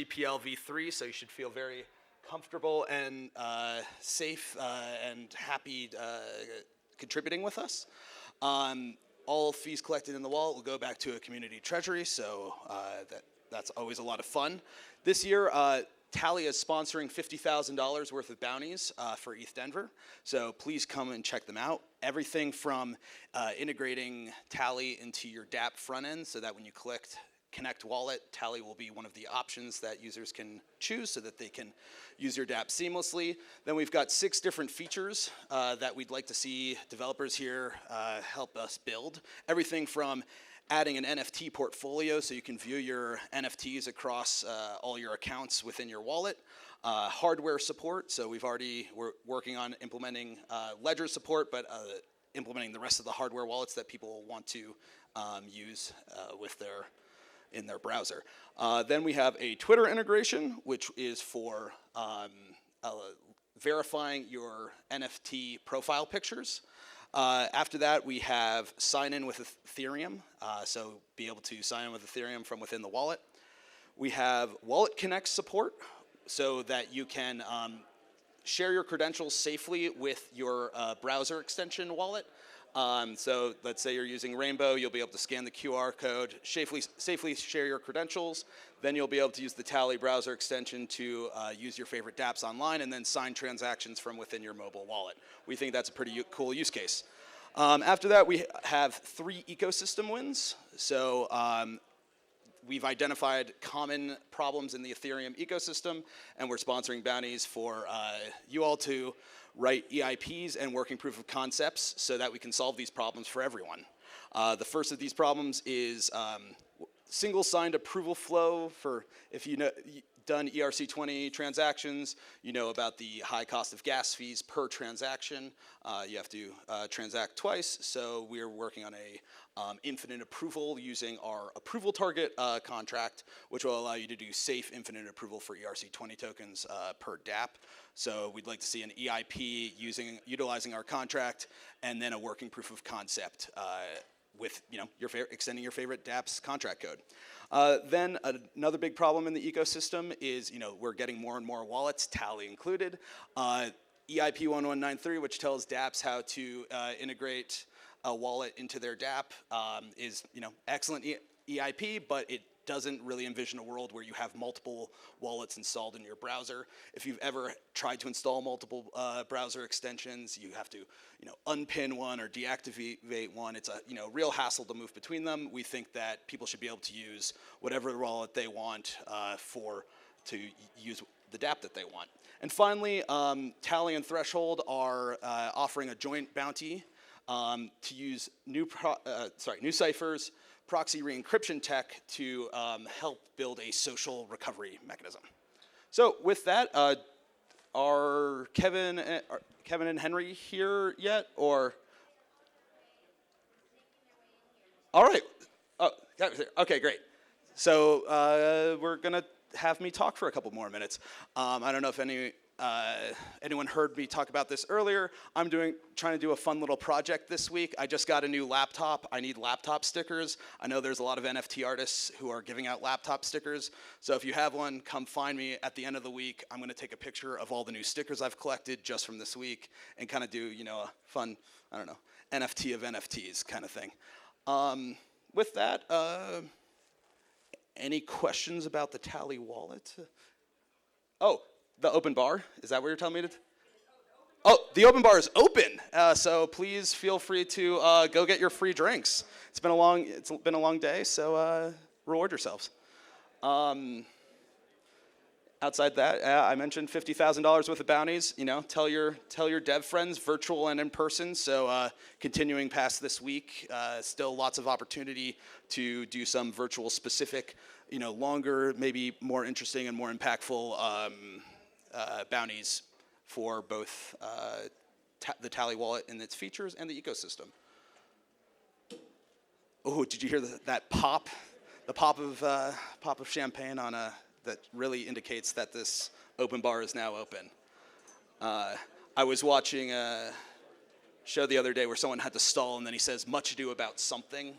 GPL v3, so you should feel very comfortable and safe and happy contributing with us. All fees collected in the wallet will go back to a community treasury, so that's always a lot of fun. This year, Tally is sponsoring $50,000 worth of bounties for ETH Denver, so please come and check them out. Everything from integrating Tally into your dApp front end so that when you Connect Wallet, Tally will be one of the options that users can choose so that they can use your dApp seamlessly. Then we've got 6 different features that we'd like to see developers here help us build. Everything from adding an NFT portfolio so you can view your NFTs across all your accounts within your wallet. Hardware support, so we're working on implementing Ledger support, but implementing the rest of the hardware wallets that people want to use in their browser. Then we have a Twitter integration, which is for verifying your NFT profile pictures. After that, we have sign in with Ethereum, so be able to sign in with Ethereum from within the wallet. We have Wallet Connect support, so that you can share your credentials safely with your browser extension wallet. So let's say you're using Rainbow, you'll be able to scan the QR code, safely share your credentials, then you'll be able to use the Tally browser extension to use your favorite dApps online and then sign transactions from within your mobile wallet. We think that's a pretty cool use case. After that, we have 3 ecosystem wins. So we've identified common problems in the Ethereum ecosystem, and we're sponsoring bounties for you all to write EIPs and working proof of concepts so that we can solve these problems for everyone. The first of these problems is single signed approval flow for if you know done ERC20 transactions, you know about the high cost of gas fees per transaction. You have to transact twice, so we're working on a infinite approval using our approval target contract, which will allow you to do safe infinite approval for ERC20 tokens per dApp. So we'd like to see an EIP utilizing our contract, and then a working proof of concept with extending your favorite dApp's contract code. Then another big problem in the ecosystem is we're getting more and more wallets, Tally included. EIP 1193, which tells dApps how to integrate a wallet into their dApp, is excellent EIP, but it doesn't really envision a world where you have multiple wallets installed in your browser. If you've ever tried to install multiple browser extensions, you have to unpin one or deactivate one. It's a real hassle to move between them. We think that people should be able to use whatever wallet they want to use the dApp that they want. And finally, Tally and Threshold are offering a joint bounty to use new ciphers, proxy re-encryption tech to help build a social recovery mechanism. So with that, are Kevin and Henry here yet, or? All right. Oh, okay, great. So we're gonna have me talk for a couple more minutes. I don't know if anyone heard me talk about this earlier. I'm trying to do a fun little project this week. I just got a new laptop. I need laptop stickers. I know there's a lot of NFT artists who are giving out laptop stickers. So if you have one, come find me at the end of the week. I'm going to take a picture of all the new stickers I've collected just from this week and kind of do, a fun, NFT of NFTs kind of thing. With that, any questions about the Tally wallet? Oh. The open bar? Is that what you're telling me to? Oh, the open bar is open. So please feel free to go get your free drinks. It's been a long day, so reward yourselves. Outside that, I mentioned $50,000 worth of bounties. Tell your dev friends, virtual and in person. So continuing past this week, still lots of opportunity to do some virtual specific, longer, maybe more interesting and more impactful bounties for both the Tally wallet and its features and the ecosystem. Oh, did you hear that pop? The pop of champagne that really indicates that this open bar is now open. I was watching a show the other day where someone had to stall, and then he says, "Much ado about something,"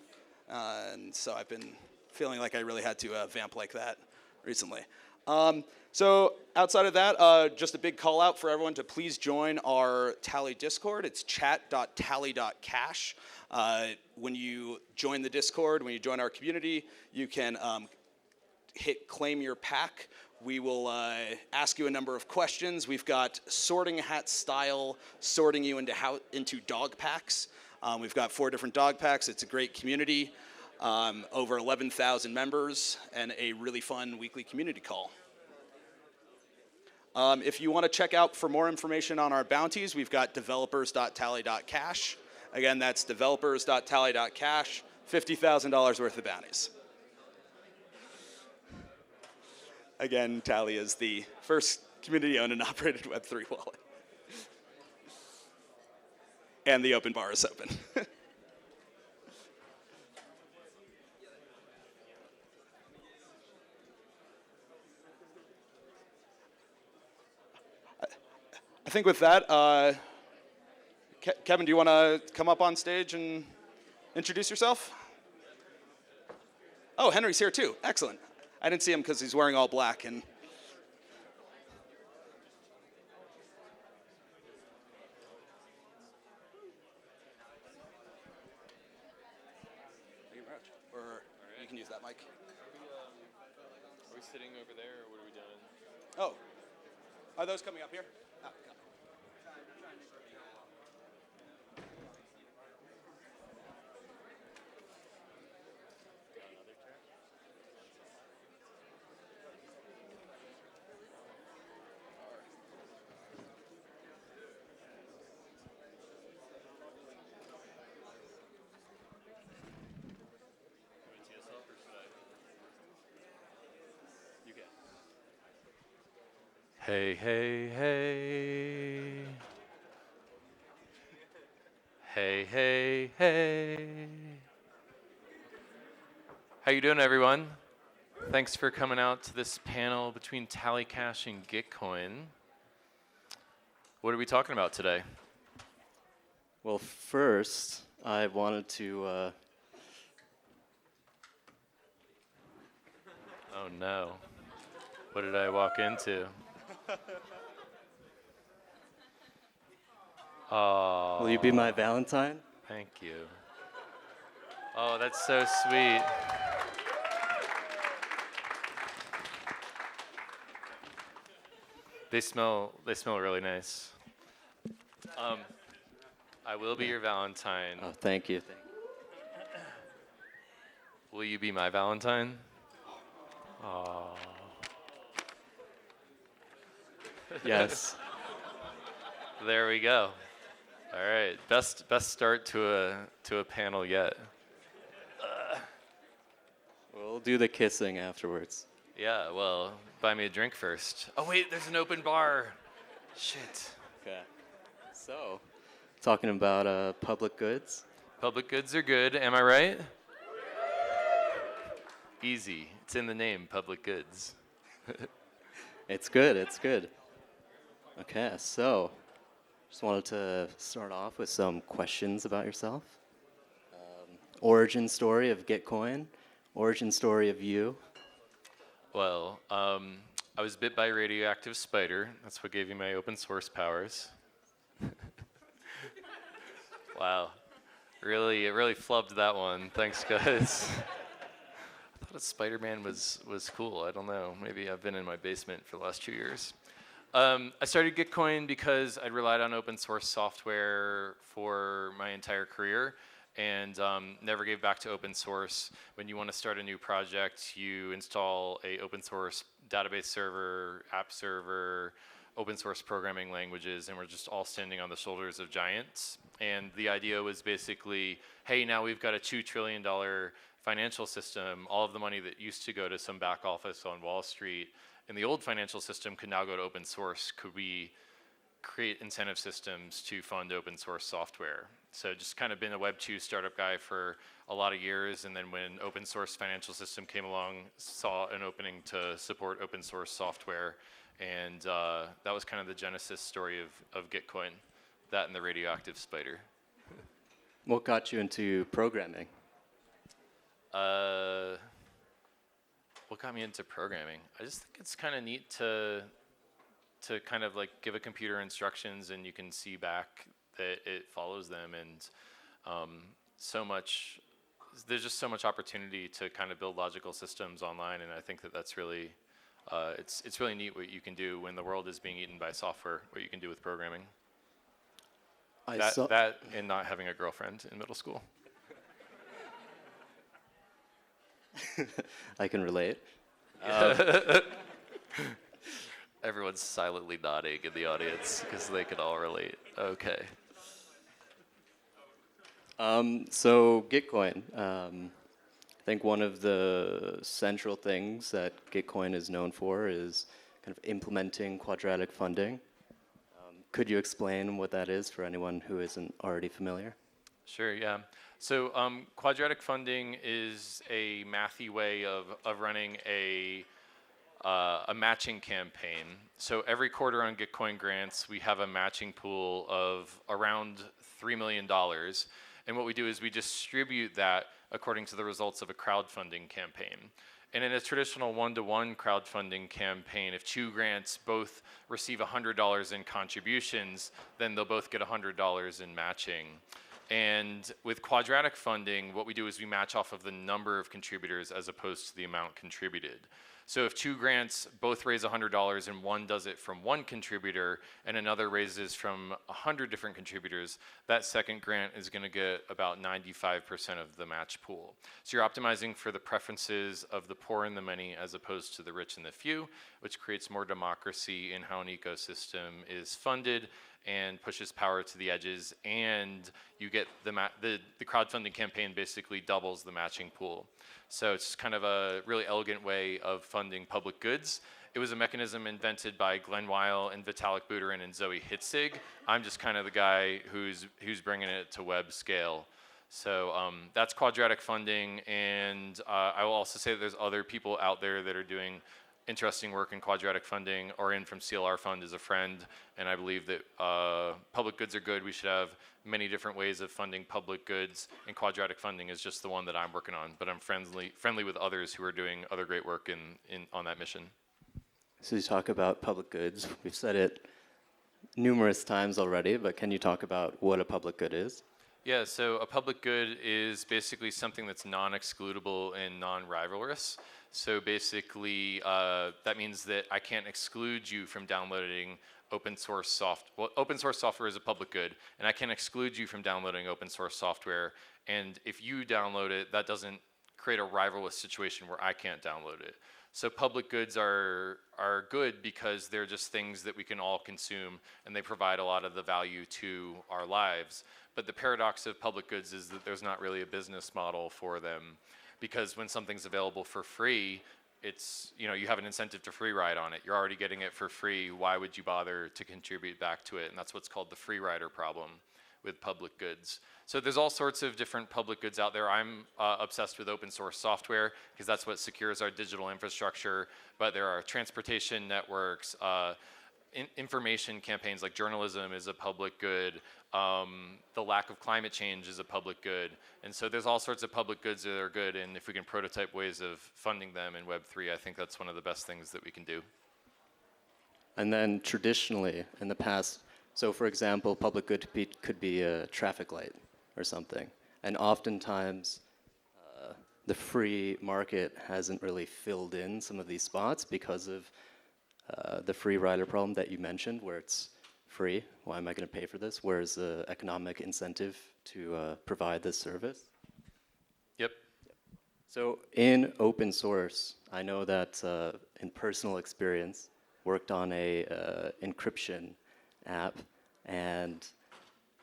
and so I've been feeling like I really had to vamp like that recently. So outside of that, just a big call out for everyone to please join our Tally Discord. It's chat.tally.cash. When you join the Discord, when you join our community, you can hit claim your pack. We will ask you a number of questions. We've got sorting hat style, sorting you into dog packs. We've got 4 different dog packs. It's a great community, over 11,000 members, and a really fun weekly community call. If you want to check out for more information on our bounties, we've got developers.tally.cash. Again, that's developers.tally.cash, $50,000 worth of bounties. Again, Tally is the first community-owned and operated Web3 wallet. And the open bar is open. I think with that, Kevin, do you want to come up on stage and introduce yourself? Oh, Henry's here too. Excellent. I didn't see him because he's wearing all black. And or you can use that mic. Are we sitting over there, or what are we doing? Oh, are those coming up here? Oh, come. Hey, hey, hey. Hey, hey, hey. How you doing, everyone? Thanks for coming out to this panel between Tally Cash and Gitcoin. What are we talking about today? Well, first, I wanted to... Oh, no. What did I walk into? Oh. Will you be my Valentine? Thank you. Oh, that's so sweet. They smell really nice. I will be your Valentine. Oh, thank you. Will you be my Valentine? Oh. Yes. There we go. All right, best start to a panel yet. We'll do the kissing afterwards. Yeah, well, buy me a drink first. Oh wait, there's an open bar. Shit. Okay. So, talking about public goods. Public goods are good, am I right? Easy. It's in the name, public goods. It's good, it's good. Okay, so, just wanted to start off with some questions about yourself. Origin story of Gitcoin, origin story of you. Well, I was bit by a radioactive spider. That's what gave me my open source powers. Wow. It really flubbed that one. Thanks, guys. I thought Spider-Man was cool. I don't know. Maybe I've been in my basement for the last 2 years. I started Gitcoin because I'd relied on open source software for my entire career and never gave back to open source. When you want to start a new project, you install a open source database server, app server, open source programming languages, and we're just all standing on the shoulders of giants. And the idea was basically, hey, now we've got a $2 trillion financial system. All of the money that used to go to some back office on Wall Street in the old financial system could now go to open source. Could we create incentive systems to fund open source software? So just kind of been a Web 2 startup guy for a lot of years, and then when open source financial system came along, saw an opening to support open source software, and that was kind of the genesis story of Gitcoin, that and the radioactive spider. What got you into programming? what got me into programming? I just think it's kind of neat to kind of like give a computer instructions and you can see back that it follows them, and there's just so much opportunity to kind of build logical systems online, and I think that's really it's really neat what you can do when the world is being eaten by software, what you can do with programming. That and not having a girlfriend in middle school. I can relate. Everyone's silently nodding in the audience because they can all relate. Okay. So Gitcoin, I think one of the central things that Gitcoin is known for is kind of implementing quadratic funding. Could you explain what that is for anyone who isn't already familiar? Sure, yeah. So quadratic funding is a mathy way of running a matching campaign. So every quarter on Gitcoin grants, we have a matching pool of around $3 million. And what we do is we distribute that according to the results of a crowdfunding campaign. And in a traditional one-to-one crowdfunding campaign, if two grants both receive $100 in contributions, then they'll both get $100 in matching. And with quadratic funding, what we do is we match off of the number of contributors as opposed to the amount contributed. So if two grants both raise $100 and one does it from one contributor and another raises from 100 different contributors, that second grant is going to get about 95% of the match pool. So you're optimizing for the preferences of the poor and the many as opposed to the rich and the few, which creates more democracy in how an ecosystem is funded and pushes power to the edges, and you get the crowdfunding campaign basically doubles the matching pool. So it's kind of a really elegant way of funding public goods. It was a mechanism invented by Glenn Weil and Vitalik Buterin and Zoe Hitzig. I'm just kind of the guy who's bringing it to web scale. So that's quadratic funding, and I will also say that there's other people out there that are doing interesting work in quadratic funding. Orion from CLR Fund is a friend, and I believe that public goods are good. We should have many different ways of funding public goods, and quadratic funding is just the one that I'm working on, but I'm friendly with others who are doing other great work on that mission. So you talk about public goods. We've said it numerous times already, but can you talk about what a public good is? Yeah, so a public good is basically something that's non-excludable and non-rivalrous. So basically, that means that I can't exclude you from downloading open source software. Well, open source software is a public good, and I can exclude you from downloading open source software. And if you download it, that doesn't create a rivalrous situation where I can't download it. So public goods are good because they're just things that we can all consume, and they provide a lot of the value to our lives. But the paradox of public goods is that there's not really a business model for them, because when something's available for free, it's, you have an incentive to free ride on it. You're already getting it for free. Why would you bother to contribute back to it? And that's what's called the free rider problem with public goods. So there's all sorts of different public goods out there. I'm obsessed with open source software because that's what secures our digital infrastructure. But there are transportation networks, information campaigns like journalism is a public good. The lack of climate change is a public good. And so there's all sorts of public goods that are good, and if we can prototype ways of funding them in Web3, I think that's one of the best things that we can do. And then traditionally, in the past, so for example, public good could be a traffic light or something. And oftentimes, the free market hasn't really filled in some of these spots because of the free rider problem that you mentioned, where it's free. Why am I going to pay for this? Where's the economic incentive to provide this service? Yep. So in open source, I know that in personal experience, worked on a encryption app, and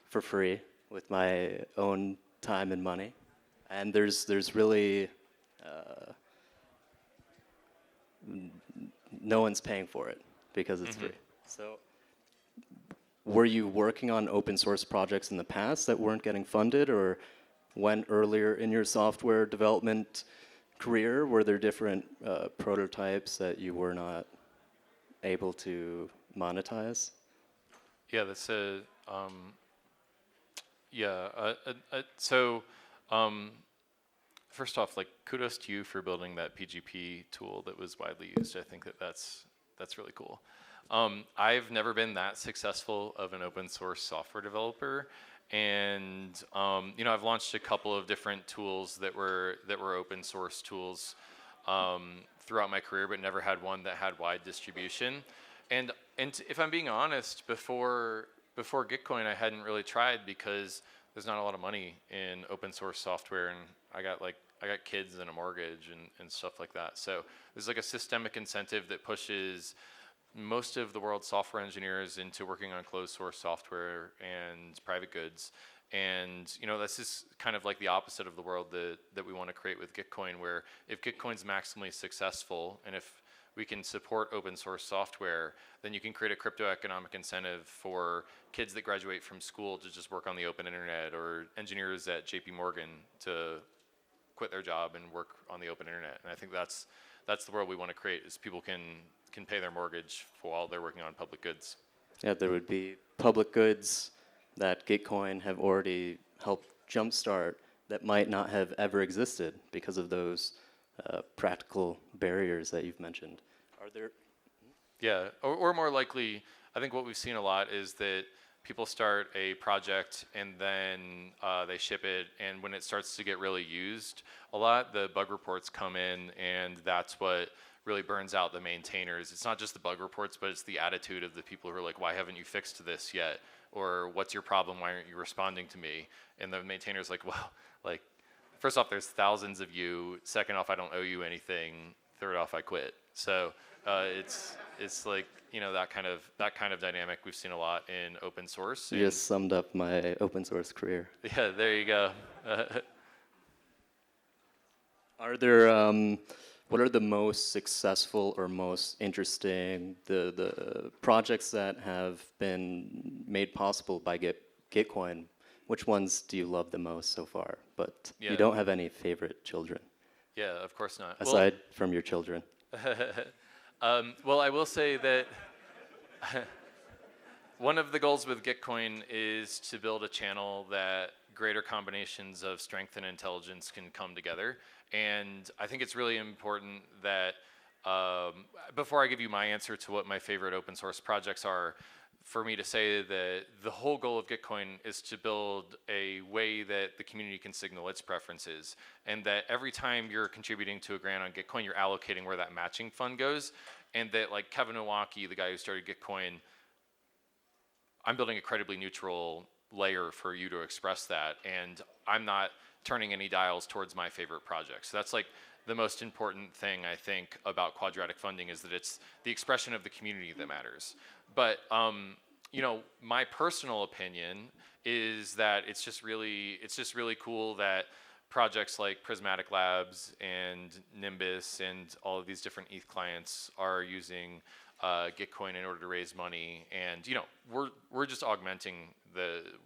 for free with my own time and money. And there's really no one's paying for it because it's free. So were you working on open source projects in the past that weren't getting funded, or when earlier in your software development career, were there different prototypes that you were not able to monetize? Yeah, that's so first off, like kudos to you for building that PGP tool that was widely used. I think that's really cool. I've never been that successful of an open source software developer, and I've launched a couple of different tools that were open source tools throughout my career, but never had one that had wide distribution. And if I'm being honest, before Gitcoin, I hadn't really tried because there's not a lot of money in open source software, and I got kids and a mortgage and stuff like that. So there's like a systemic incentive that pushes most of the world's software engineers into working on closed source software and private goods. And this is kind of like the opposite of the world that we want to create with Gitcoin, where if Gitcoin's maximally successful and if we can support open source software, then you can create a crypto economic incentive for kids that graduate from school to just work on the open internet, or engineers at JP Morgan to quit their job and work on the open internet. And I think that's the world we want to create, is people can pay their mortgage while they're working on public goods. Yeah, there would be public goods that Gitcoin have already helped jumpstart that might not have ever existed because of those practical barriers that you've mentioned. Are there? Yeah, or more likely, I think what we've seen a lot is that people start a project and then they ship it, and when it starts to get really used a lot, the bug reports come in, and that's what really burns out the maintainers. It's not just the bug reports, but it's the attitude of the people who are like, why haven't you fixed this yet? Or what's your problem? Why aren't you responding to me? And the maintainers like, well, like, first off, there's thousands of you. Second off, I don't owe you anything. Third off, I quit. So it's like, that kind of dynamic we've seen a lot in open source. You just summed up my open source career. Yeah, there you go. Are there what are the most successful or most interesting the projects that have been made possible by Gitcoin? Which ones do you love the most so far? But you don't have any favorite children. Yeah, of course not. Aside from your children. Well, I will say that one of the goals with Gitcoin is to build a channel that greater combinations of strength and intelligence can come together. And I think it's really important that before I give you my answer to what my favorite open source projects are, for me to say that the whole goal of Gitcoin is to build a way that the community can signal its preferences, and that every time you're contributing to a grant on Gitcoin, you're allocating where that matching fund goes, and that, like Kevin Owocki, the guy who started Gitcoin, I'm building a credibly neutral layer for you to express that, and I'm not turning any dials towards my favorite projects. So that's like the most important thing I think about Quadratic Funding, is that it's the expression of the community that matters. But my personal opinion is that it's just really cool that projects like Prismatic Labs and Nimbus and all of these different ETH clients are using Gitcoin in order to raise money, and we're just augmenting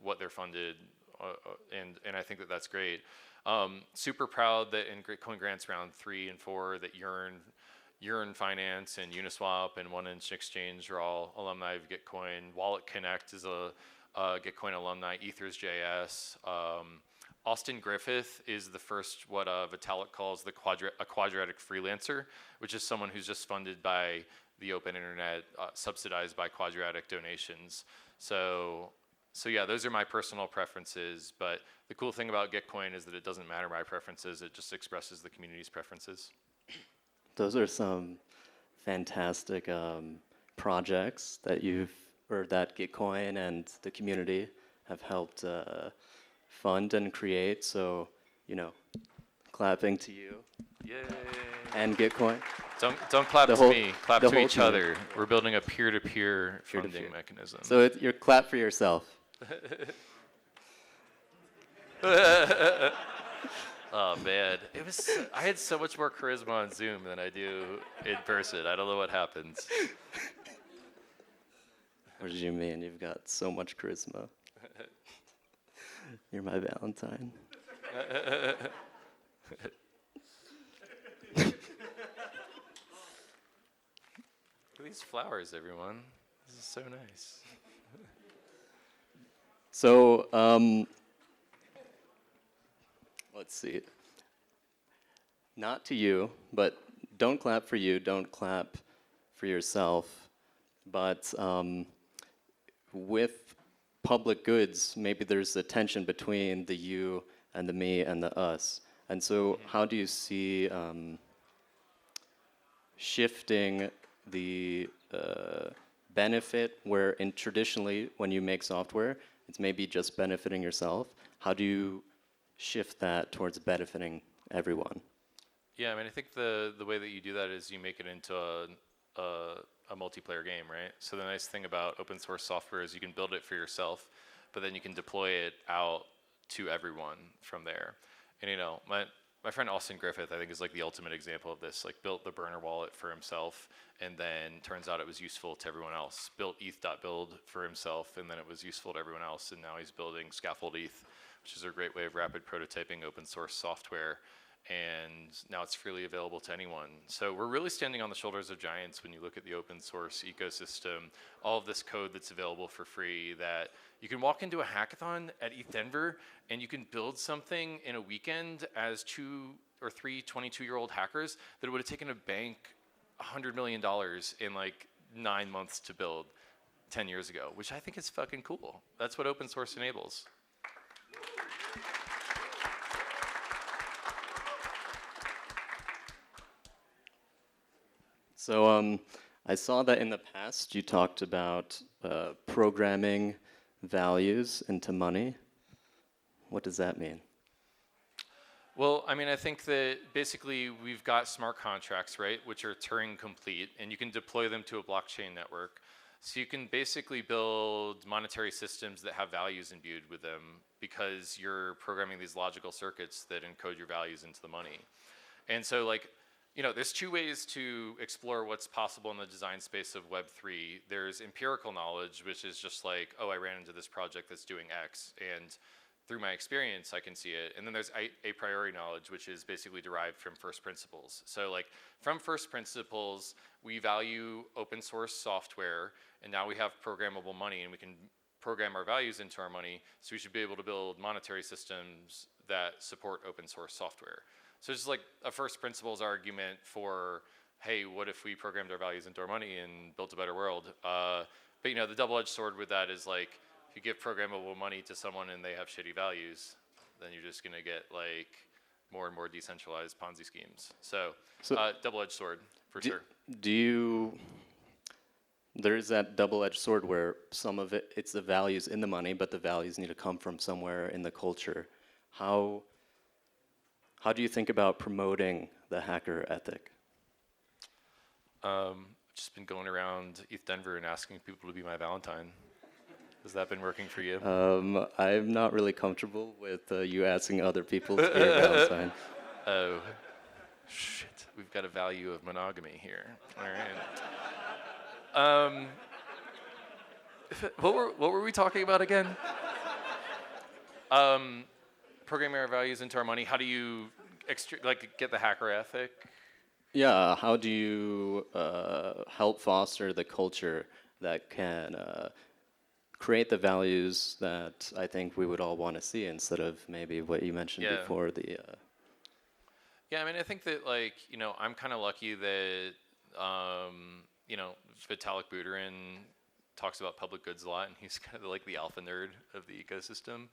what they're funded, and I think that's great. Super proud that in Gitcoin grants round 3 and 4 that Yearn Finance and Uniswap and 1inch Exchange are all alumni of Gitcoin. Wallet Connect is a Gitcoin alumni. Ethers.js. Austin Griffith is the first, what Vitalik calls a quadratic freelancer, which is someone who's just funded by the open internet, subsidized by quadratic donations. So yeah, those are my personal preferences, but the cool thing about Gitcoin is that it doesn't matter my preferences, it just expresses the community's preferences. Those are some fantastic projects that that Gitcoin and the community have helped fund and create. So, clapping to you. Yay. And Gitcoin. Don't clap to me, clap to each community. Other. We're building a peer-to-peer funding mechanism. So you're clap for yourself. Oh man, I had so much more charisma on Zoom than I do in person. I don't know what happens. What do you mean? You've got so much charisma. You're my Valentine. Look at these flowers, everyone. This is so nice. So, let's see. not to you, but don't clap for you, don't clap for yourself. But with public goods, maybe there's a tension between the you and the me and the us. And so how do you see shifting the benefit where traditionally when you make software, it's maybe just benefiting yourself. How do you shift that towards benefiting everyone? Yeah, I mean, I think the way that you do that is you make it into a multiplayer game, right? So the nice thing about open source software is you can build it for yourself, but then you can deploy it out to everyone from there. And you know, my friend Austin Griffith, I think, is like the ultimate example of this. Like, built the burner wallet for himself, and then turns out it was useful to everyone else. Built eth.build for himself, and then it was useful to everyone else. And now he's building Scaffold ETH, which is a great way of rapid prototyping open source software. And now it's freely available to anyone. So we're really standing on the shoulders of giants when you look at the open source ecosystem, all of this code that's available for free, that you can walk into a hackathon at ETH Denver and you can build something in a weekend as 2 or 3 22-year-old hackers that would have taken a bank $100 million in like 9 months to build 10 years ago, which I think is fucking cool. That's what open source enables. So I saw that in the past you talked about programming values into money. What does that mean? Well, I mean, I think that basically we've got smart contracts, right, which are Turing complete, and you can deploy them to a blockchain network. So you can basically build monetary systems that have values imbued with them because you're programming these logical circuits that encode your values into the money. And so, like, you know, there's 2 ways to explore what's possible in the design space of Web3. There's empirical knowledge, which is just like, oh, I ran into this project that's doing X, and through my experience, I can see it. And then there's a priori knowledge, which is basically derived from first principles. So like, from first principles, we value open source software, and now we have programmable money, and we can program our values into our money, so we should be able to build monetary systems that support open source software. So it's just like a first principles argument for, hey, what if we programmed our values into our money and built a better world? But you know, the double-edged sword with that is like, if you give programmable money to someone and they have shitty values, then you're just gonna get like more and more decentralized Ponzi schemes. So double-edged sword, for sure. There's that double-edged sword where some of it's the values in the money, but the values need to come from somewhere in the culture. How do you think about promoting the hacker ethic? Just been going around ETH Denver and asking people to be my Valentine. Has that been working for you? I'm not really comfortable with you asking other people to be your Valentine. Oh, shit. We've got a value of monogamy here. All right. What were we talking about again? Programming our values into our money. How do you get the hacker ethic? Yeah, how do you help foster the culture that can create the values that I think we would all want to see instead of maybe what you mentioned before, the... Yeah, I mean, I think that, like, you know, I'm kind of lucky that, you know, Vitalik Buterin talks about public goods a lot, and he's kind of like the alpha nerd of the ecosystem.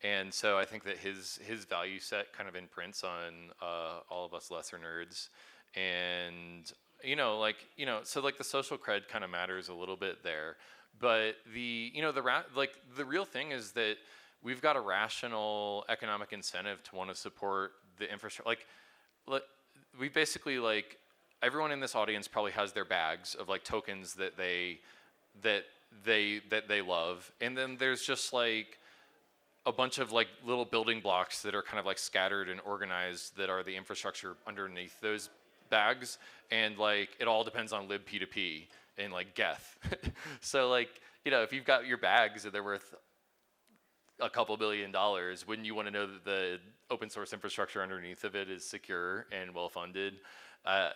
And so I think that his value set kind of imprints on all of us lesser nerds. And, you know, so like the social cred kind of matters a little bit there. But the real thing is that we've got a rational economic incentive to want to support the infrastructure. We basically, like, everyone in this audience probably has their bags of like tokens that they love. And then there's just like a bunch of like little building blocks that are kind of like scattered and organized that are the infrastructure underneath those bags, and like it all depends on libp2p and like geth. So like, you know, if you've got your bags and they're worth a couple $1 billion, wouldn't you want to know that the open source infrastructure underneath of it is secure and well funded?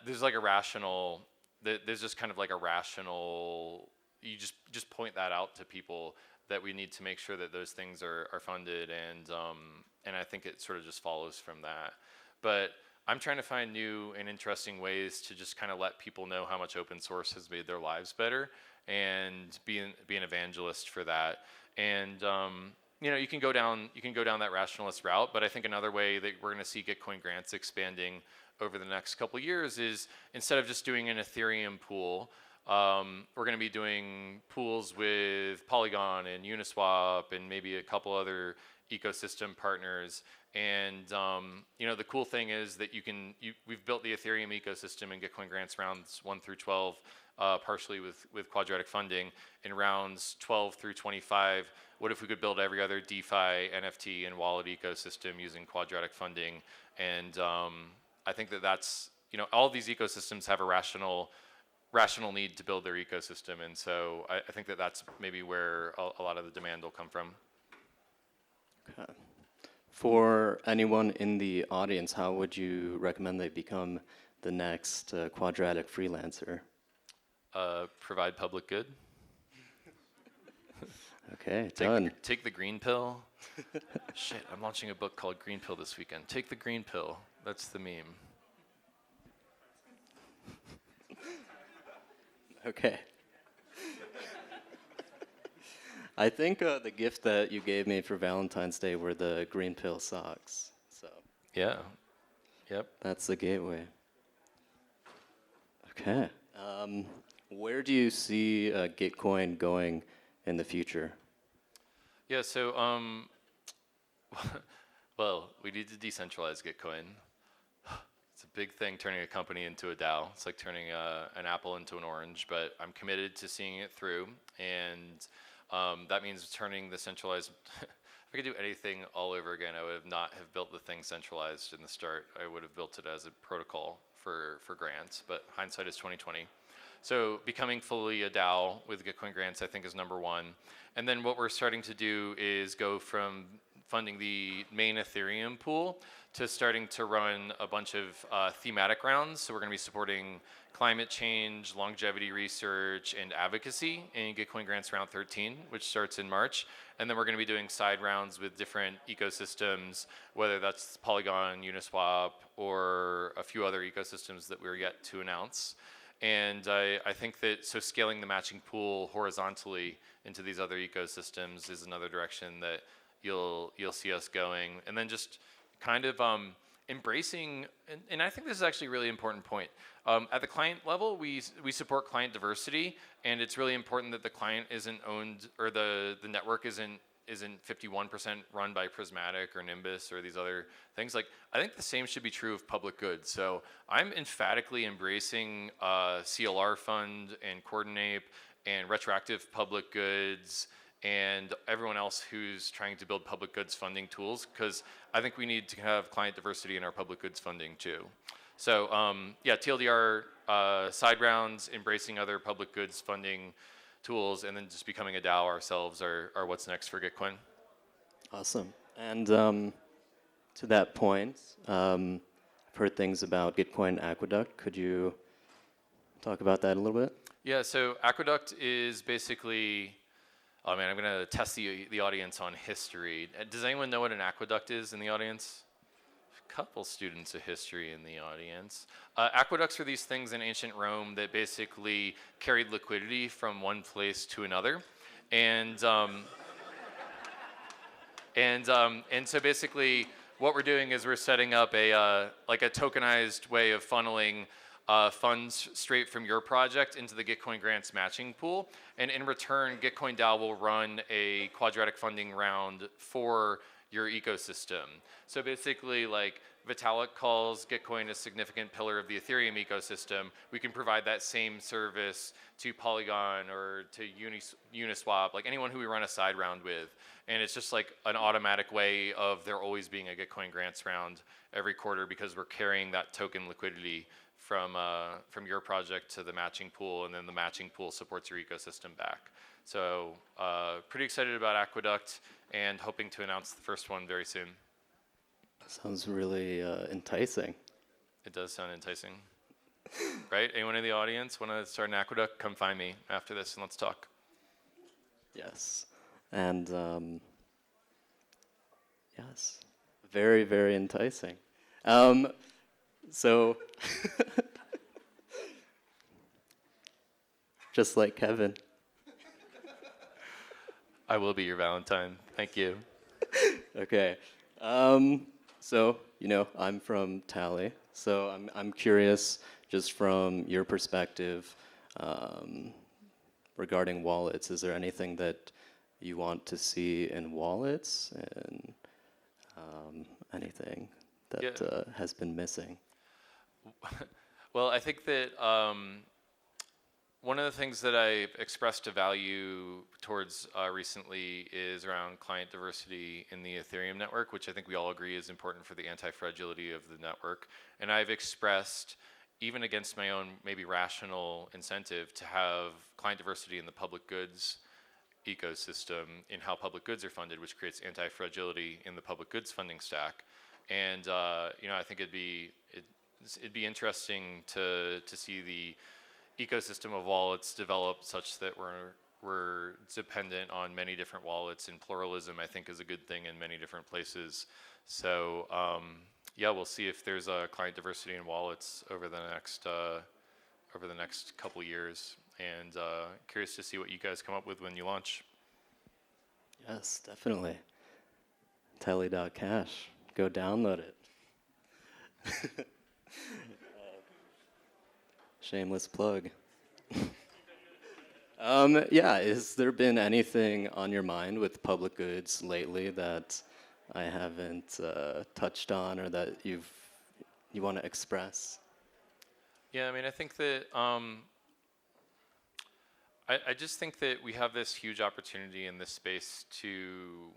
There's like a rational, there's just kind of like a rational, you just point that out to people that we need to make sure that those things are funded, and I think it sort of just follows from that. But I'm trying to find new and interesting ways to just kind of let people know how much open source has made their lives better, and be an evangelist for that. And you can go down that rationalist route, but I think another way that we're going to see Gitcoin grants expanding over the next couple of years is, instead of just doing an Ethereum pool, we're going to be doing pools with Polygon and Uniswap and maybe a couple other ecosystem partners. And the cool thing is that we've built the Ethereum ecosystem in Gitcoin grants rounds 1 through 12, partially with Quadratic Funding. In rounds 12 through 25, what if we could build every other DeFi, NFT, and wallet ecosystem using Quadratic Funding? And I think that's all of these ecosystems have a rational need to build their ecosystem, and so I think that's maybe where a lot of the demand will come from. Okay. For anyone in the audience, how would you recommend they become the next Quadratic freelancer? Provide public good. Okay, done. Take the green pill. Shit, I'm launching a book called Green Pill this weekend. Take the green pill. That's the meme. Okay. I think the gift that you gave me for Valentine's Day were the green pill socks. So yeah, yep. That's the gateway. Okay. Where do you see Gitcoin going in the future? Yeah. So, well, we need to decentralize Gitcoin. It's a big thing, turning a company into a DAO. It's like turning an apple into an orange, but I'm committed to seeing it through, and that means turning the centralized. If I could do anything all over again, I would not have built the thing centralized in the start. I would have built it as a protocol for grants, but hindsight is 2020. So becoming fully a DAO with Gitcoin grants, I think, is number one. And then what we're starting to do is go from funding the main Ethereum pool to starting to run a bunch of thematic rounds. So we're going to be supporting climate change, longevity research, and advocacy in Gitcoin grants round 13, which starts in March. And then we're going to be doing side rounds with different ecosystems, whether that's Polygon, Uniswap, or a few other ecosystems that we're yet to announce. And I think that scaling the matching pool horizontally into these other ecosystems is another direction that you'll see us going. And then just kind of embracing, and I think this is actually a really important point. At the client level, we support client diversity, and it's really important that the client isn't owned, or the network isn't 51% run by Prismatic or Nimbus or these other things. Like, I think the same should be true of public goods. So I'm emphatically embracing CLR Fund and Coordinape and retroactive public goods and everyone else who's trying to build public goods funding tools, because I think we need to have client diversity in our public goods funding too. So yeah, TLDR, side rounds, embracing other public goods funding tools, and then just becoming a DAO ourselves are what's next for Gitcoin. Awesome. And to that point, I've heard things about Gitcoin Aqueduct. Could you talk about that a little bit? Yeah, so Aqueduct is basically, oh man, I'm going to test the audience on history. Does anyone know what an aqueduct is in the audience? A couple students of history in the audience. Aqueducts are these things in ancient Rome that basically carried liquidity from one place to another. And so basically what we're doing is we're setting up a tokenized way of funneling funds straight from your project into the Gitcoin grants matching pool. And in return, Gitcoin DAO will run a quadratic funding round for your ecosystem. So basically, like, Vitalik calls Gitcoin a significant pillar of the Ethereum ecosystem. We can provide that same service to Polygon or to Uniswap, like anyone who we run a side round with. And it's just like an automatic way of there always being a Gitcoin grants round every quarter, because we're carrying that token liquidity from your project to the matching pool, and then the matching pool supports your ecosystem back. So pretty excited about Aqueduct, and hoping to announce the first one very soon. Sounds really enticing. It does sound enticing. Right? Anyone in the audience want to start an Aqueduct? Come find me after this and let's talk. Yes. And yes, very, very enticing. So, just like Kevin. I will be your Valentine. Thank you. Okay. So, I'm from Tally. So I'm curious, just from your perspective, regarding wallets. Is there anything that you want to see in wallets, and anything that has been missing? Well, I think that one of the things that I've expressed a value towards recently is around client diversity in the Ethereum network, which I think we all agree is important for the anti-fragility of the network. And I've expressed, even against my own maybe rational incentive, to have client diversity in the public goods ecosystem, in how public goods are funded, which creates anti-fragility in the public goods funding stack. And I think it'd be interesting to see the ecosystem of wallets develop such that we're dependent on many different wallets, and pluralism, I think, is a good thing in many different places. So we'll see if there's a client diversity in wallets over the next couple years, and curious to see what you guys come up with when you launch. Yes, definitely. Tally.cash. Go download it. Shameless plug. Has there been anything on your mind with public goods lately that I haven't touched on, or that you want to express? Yeah, I mean, I think that I just think that we have this huge opportunity in this space to.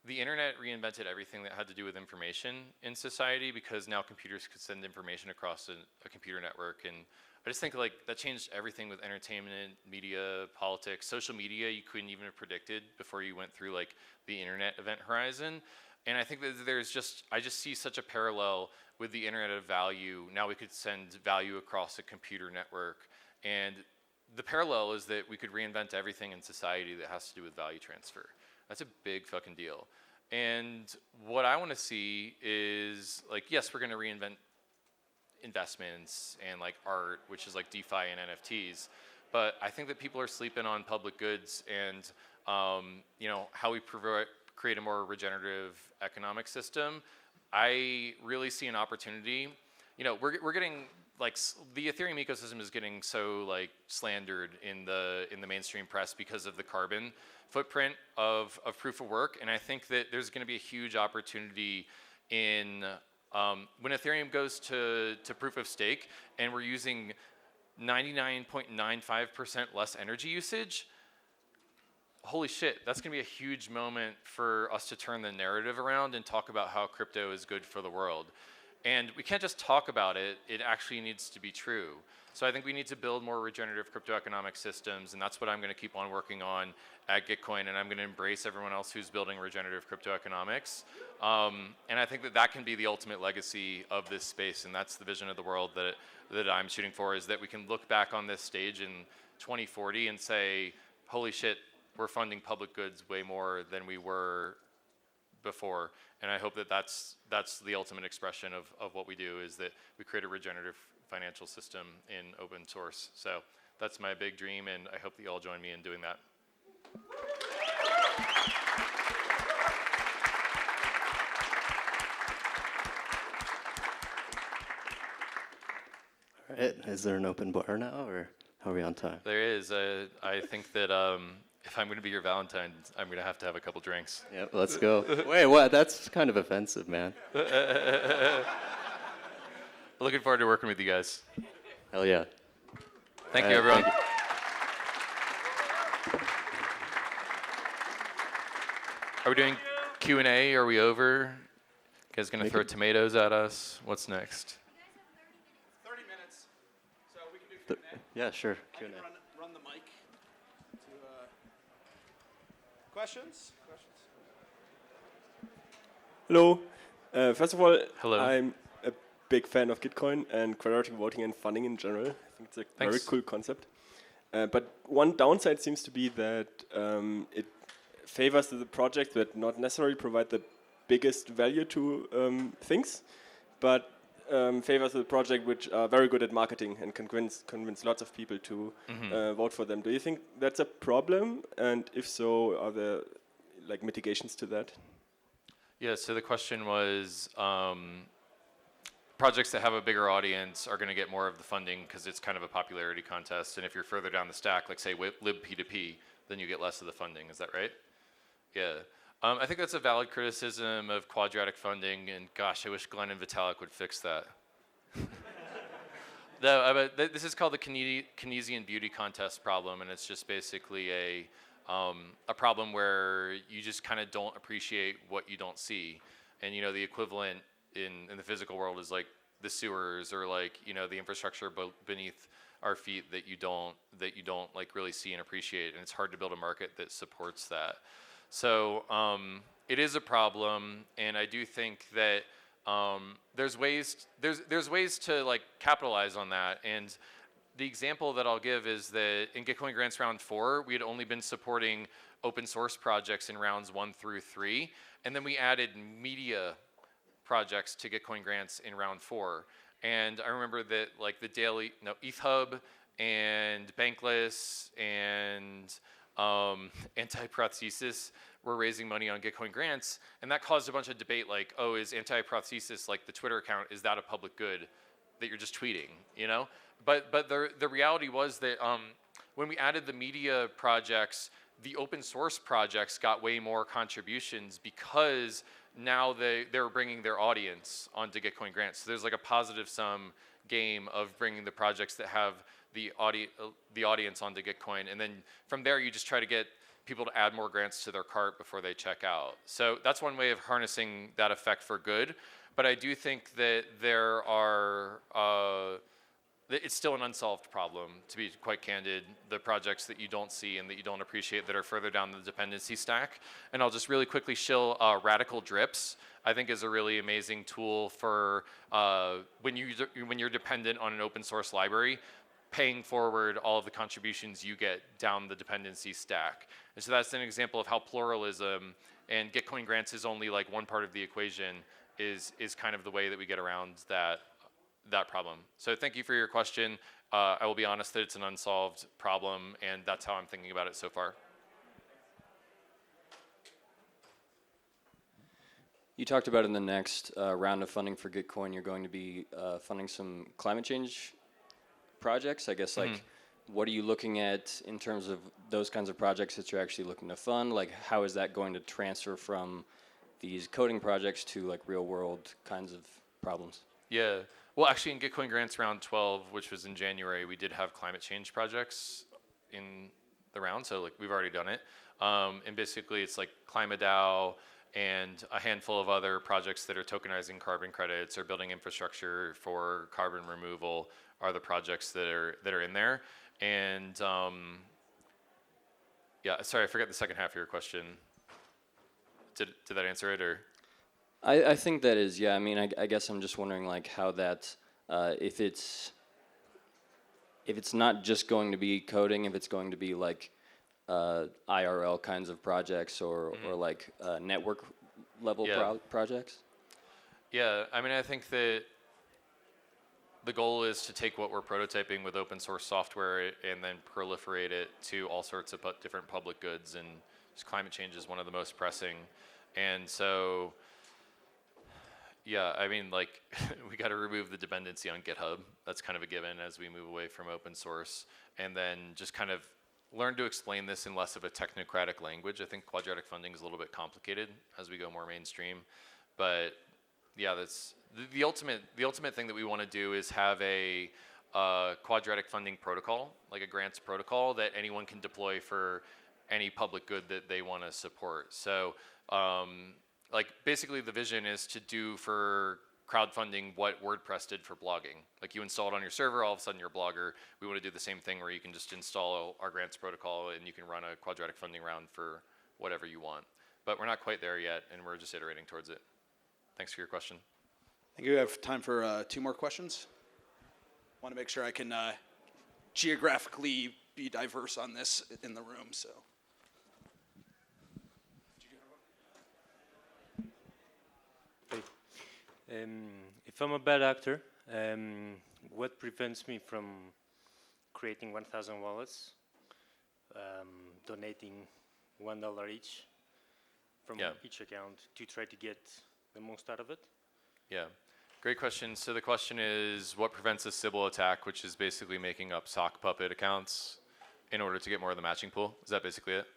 The internet reinvented everything that had to do with information in society, because now computers could send information across a computer network. And I just think like that changed everything with entertainment, media, politics, social media. You couldn't even have predicted before you went through like the internet event horizon. And I think that I just see such a parallel with the internet of value. Now we could send value across a computer network. And the parallel is that we could reinvent everything in society that has to do with value transfer. That's a big fucking deal. And what I want to see is, like, yes, we're going to reinvent investments and like art, which is like DeFi and NFTs. But I think that people are sleeping on public goods, and how we create a more regenerative economic system. I really see an opportunity. We're getting like the Ethereum ecosystem is getting so like slandered in the mainstream press because of the carbon footprint of proof of work, and I think that there's going to be a huge opportunity in when Ethereum goes to proof of stake, and we're using 99.95% less energy usage. Holy shit, that's going to be a huge moment for us to turn the narrative around and talk about how crypto is good for the world. And we can't just talk about it, it actually needs to be true. So I think we need to build more regenerative crypto economic systems, and that's what I'm going to keep on working on at Gitcoin, and I'm going to embrace everyone else who's building regenerative crypto economics. And I think that can be the ultimate legacy of this space, and that's the vision of the world that I'm shooting for, is that we can look back on this stage in 2040 and say, holy shit, we're funding public goods way more than we were before. And I hope that that's the ultimate expression of what we do, is that we create a regenerative financial system in open source. So that's my big dream, and I hope that you all join me in doing that. All right, is there an open bar now, or are we on time? There is. I think that if I'm going to be your Valentine, I'm going to have a couple drinks. Yep, let's go. Wait, what? That's kind of offensive, man. Looking forward to working with you guys. Hell yeah. Thank you, everyone. Thank you. Are we doing Q&A? Are we over? You guys going to throw tomatoes at us? What's next? 30 minutes. So we can do Q&A. Yeah, sure. I Q&A. can run the mic to questions. Hello. First of all, Hello. I'm a big fan of Gitcoin and quadratic voting and funding in general. I think it's a very cool concept. But one downside seems to be that it favors the projects that not necessarily provide the biggest value to things, but favors a project which are very good at marketing and can convince lots of people to vote for them. Do you think that's a problem? And if so, are there like mitigations to that? Yeah, so the question was, projects that have a bigger audience are going to get more of the funding because it's kind of a popularity contest. And if you're further down the stack, like say libp2p, then you get less of the funding. Is that right? Yeah. I think that's a valid criticism of quadratic funding. And gosh, I wish Glenn and Vitalik would fix that. No, this is called the Kinesian beauty contest problem. And it's just basically a problem where you just kind of don't appreciate what you don't see. And the equivalent in the physical world is like the sewers or like the infrastructure beneath our feet that you don't like really see and appreciate, and it's hard to build a market that supports that. So it is a problem, and I do think that there's ways to like capitalize on that. And the example that I'll give is that in Gitcoin Grants Round 4, we had only been supporting open source projects in rounds 1 through 3, and then we added media projects to Gitcoin Grants in round 4. And I remember that like the ETH Hub and Bankless and Anti-Prothesis were raising money on Gitcoin Grants, and that caused a bunch of debate like, oh, is Anti-Prothesis, like the Twitter account, is that a public good that you're just tweeting, But the reality was that when we added the media projects, the open source projects got way more contributions because now they're bringing their audience onto Gitcoin Grants. So there's like a positive sum game of bringing the projects that have the audience onto Gitcoin. And then from there, you just try to get people to add more grants to their cart before they check out. So that's one way of harnessing that effect for good. But I do think that there are, it's still an unsolved problem, to be quite candid, the projects that you don't see and that you don't appreciate that are further down the dependency stack. And I'll just really quickly shill Radical Drips, I think is a really amazing tool for when you're dependent on an open source library, paying forward all of the contributions you get down the dependency stack. And so that's an example of how pluralism and Gitcoin Grants is only like one part of the equation is kind of the way that we get around that problem. So thank you for your question. I will be honest that it's an unsolved problem, and that's how I'm thinking about it so far. You talked about in the next round of funding for Gitcoin, you're going to be funding some climate change projects. I guess, like, what are you looking at in terms of those kinds of projects that you're actually looking to fund? Like, how is that going to transfer from these coding projects to like real world kinds of problems? Yeah. Well, actually, in Gitcoin Grants Round 12, which was in January, we did have climate change projects in the round, so like we've already done it. And basically, it's like ClimateDAO and a handful of other projects that are tokenizing carbon credits or building infrastructure for carbon removal are the projects that are in there. And yeah, sorry, I forgot the second half of your question. Did that answer it, or? I think that is, yeah. I mean, I guess I'm just wondering, like, how that, if it's not just going to be coding, if it's going to be like IRL kinds of projects or like network level projects. Yeah, I mean, I think that the goal is to take what we're prototyping with open source software and then proliferate it to all sorts of different public goods, and just climate change is one of the most pressing. And so, yeah, I mean, like, we got to remove the dependency on GitHub. That's kind of a given as we move away from open source. And then just kind of learn to explain this in less of a technocratic language. I think quadratic funding is a little bit complicated as we go more mainstream. But yeah, that's the ultimate thing that we want to do is have a quadratic funding protocol, like a grants protocol that anyone can deploy for any public good that they want to support. So like basically the vision is to do for crowdfunding what WordPress did for blogging. Like you install it on your server, all of a sudden you're a blogger. We want to do the same thing where you can just install our grants protocol and you can run a quadratic funding round for whatever you want. But we're not quite there yet, and we're just iterating towards it. Thanks for your question. I think we have time for 2 more questions. Want to make sure I can geographically be diverse on this in the room, so. If I'm a bad actor, what prevents me from creating 1,000 wallets, donating $1 each from each account to try to get the most out of it? Yeah, great question. So the question is, what prevents a Sybil attack, which is basically making up sock puppet accounts in order to get more of the matching pool? Is that basically it?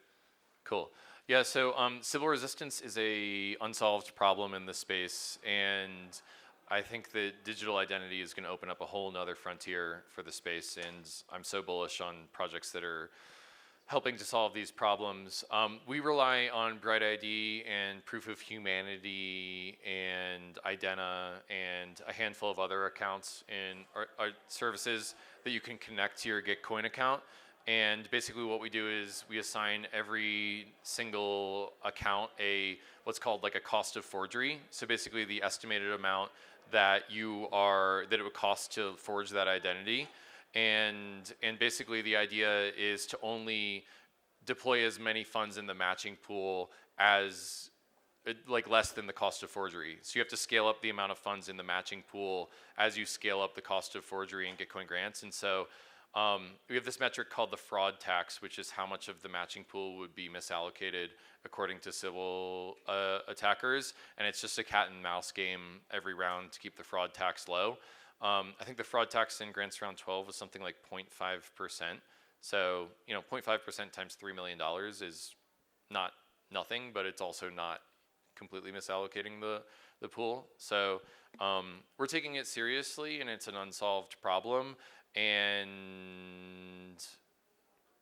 Cool. Yeah, so Sybil resistance is a unsolved problem in this space, and I think that digital identity is going to open up a whole nother frontier for the space, and I'm so bullish on projects that are helping to solve these problems. We rely on Bright ID and Proof of Humanity and Idena and a handful of other accounts in our services that you can connect to your Gitcoin account. And basically what we do is we assign every single account what's called like a cost of forgery. So basically the estimated amount that it would cost to forge that identity. And basically the idea is to only deploy as many funds in the matching pool as like less than the cost of forgery. So you have to scale up the amount of funds in the matching pool as you scale up the cost of forgery and Gitcoin grants. And so we have this metric called the fraud tax, which is how much of the matching pool would be misallocated according to Sybil attackers. And it's just a cat and mouse game every round to keep the fraud tax low. I think the fraud tax in grants round 12 was something like 0.5%. So, 0.5% times $3 million is not nothing, but it's also not completely misallocating the pool. So we're taking it seriously, and it's an unsolved problem. And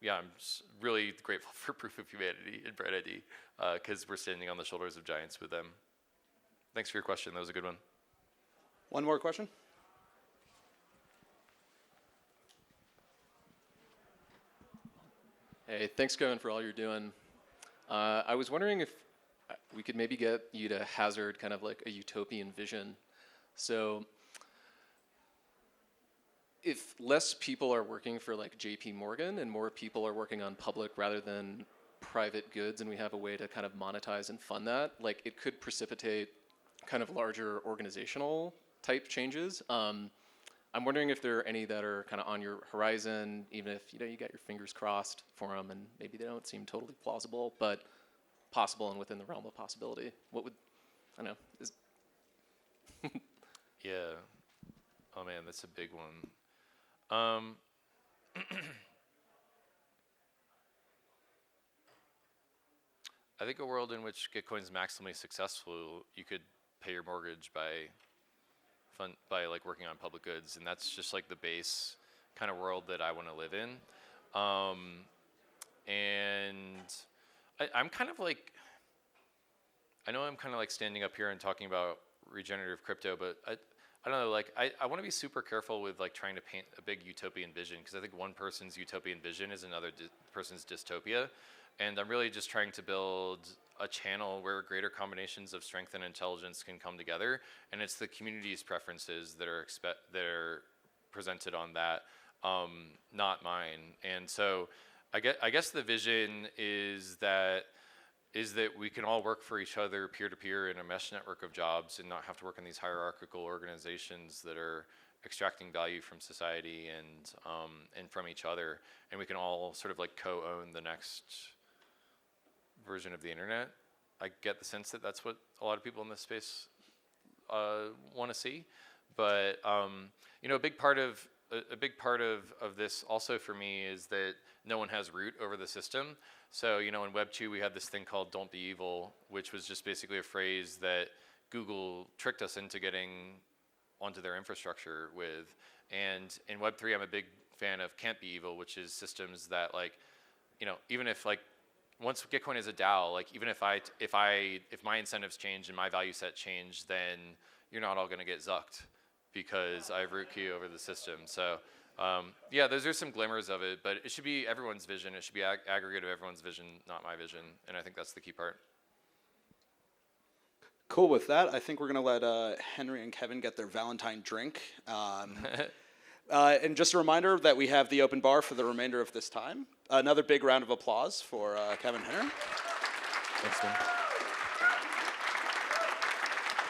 yeah, I'm just really grateful for Proof of Humanity and Bright ID because we're standing on the shoulders of giants with them. Thanks for your question. That was a good one. One more question? Hey, thanks, Kevin, for all you're doing. I was wondering if we could maybe get you to hazard kind of like a utopian vision. So if less people are working for like JP Morgan and more people are working on public rather than private goods, and we have a way to kind of monetize and fund that, like it could precipitate kind of larger organizational type changes. I'm wondering if there are any that are kind of on your horizon, even if you got your fingers crossed for them, and maybe they don't seem totally plausible, but possible and within the realm of possibility. What would I don't know? Yeah. Oh man, that's a big one. I think a world in which Gitcoin's maximally successful, you could pay your mortgage by like working on public goods, and that's just like the base kind of world that I want to live in. And I'm kind of like, I know I'm kind of like standing up here and talking about regenerative crypto, but I don't know, like I want to be super careful with like trying to paint a big utopian vision, because I think one person's utopian vision is another person's dystopia. And I'm really just trying to build a channel where greater combinations of strength and intelligence can come together, and it's the community's preferences that are presented on that, not mine. And so I guess the vision is that we can all work for each other peer-to-peer in a mesh network of jobs and not have to work in these hierarchical organizations that are extracting value from society and from each other, and we can all sort of like co-own the next version of the internet. I get the sense that that's what a lot of people in this space want to see, but a big part of this also for me is that no one has root over the system. So in Web 2 we had this thing called "Don't be evil," which was just basically a phrase that Google tricked us into getting onto their infrastructure with. And in Web 3 I'm a big fan of "Can't be evil," which is systems that even if once Gitcoin is a DAO, like even if my incentives change and my value set change, then you're not all going to get zucked because I have root key over the system. So yeah, those are some glimmers of it, but it should be everyone's vision. It should be aggregate of everyone's vision, not my vision, and I think that's the key part. Cool. With that, I think we're going to let Henry and Kevin get their Valentine drink. And just a reminder that we have the open bar for the remainder of this time. Another big round of applause for Kevin and Henry. Thanks, man.